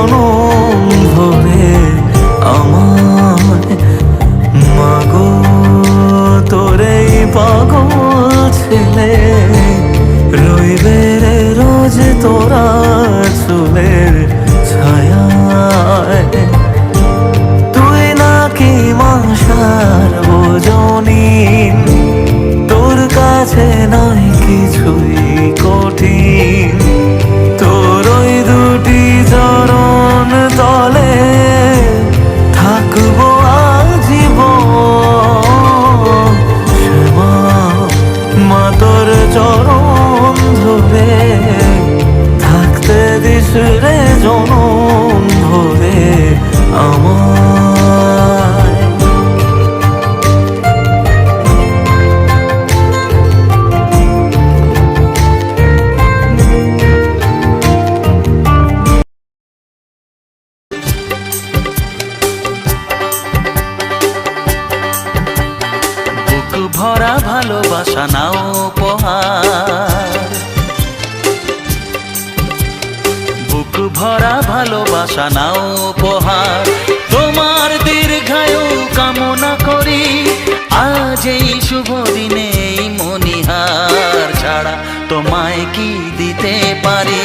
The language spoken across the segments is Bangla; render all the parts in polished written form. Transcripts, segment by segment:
জনম ধরে আমায়। মাগো তোরে পাগল ছেলে রইবে রে রোজ তোরা চুলের ছায়ায়। তুই নাকি মাসার বোঝনি, তোর কাছে নাই কিছুই কঠিন। তোর ওই দুটি চরণ তলে থাকবো আজীবন। শ্যামা মা তোর চরণ ধরে থাকতে দিস রে জনম ধরে আমায়। বুক ভরা ভালোবাসা নাও উপহার, বুক ভরা ভালোবাসা নাও উপহার। তোমার দীর্ঘায়ু কামনা করি আজ এই শুভ দিনে এই মনিহার ছাড়া তোমায় কি দিতে পারি।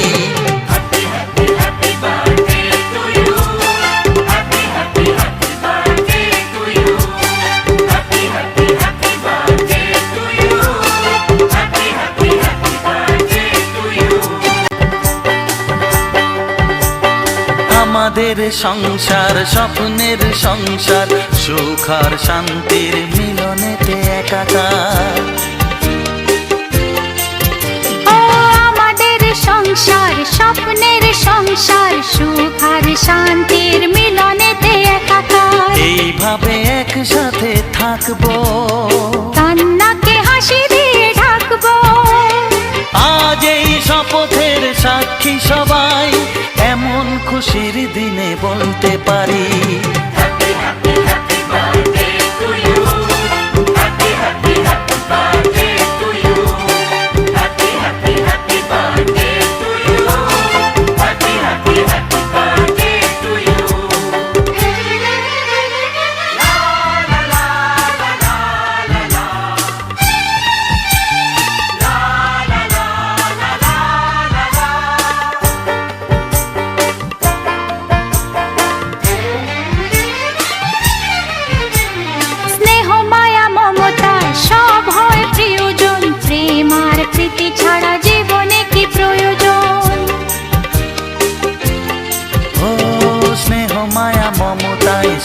আমাদের সংসার স্বপ্নের সংসার, সুখ আর শান্তির মিলনেতে একাকার। ও আমাদের সংসার স্বপ্নের সংসার, সুখ আর শান্তির মিলনেতে একাকার। এইভাবে একসাথে থাকবো, কান্নাকে হাসি দিয়ে ঢাকবো। আজ এই শপথের সাক্ষী সবাই, এমন খুশির দিনে বলতে পারি।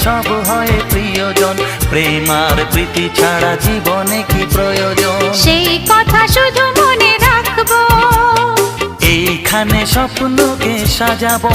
সব হয় প্রিয়জন, প্রেম আর প্রীতি ছাড়া জীবনে কি প্রয়োজন। সেই কথা শুধু মনে রাখবো, এইখানে স্বপ্নকে সাজাবো।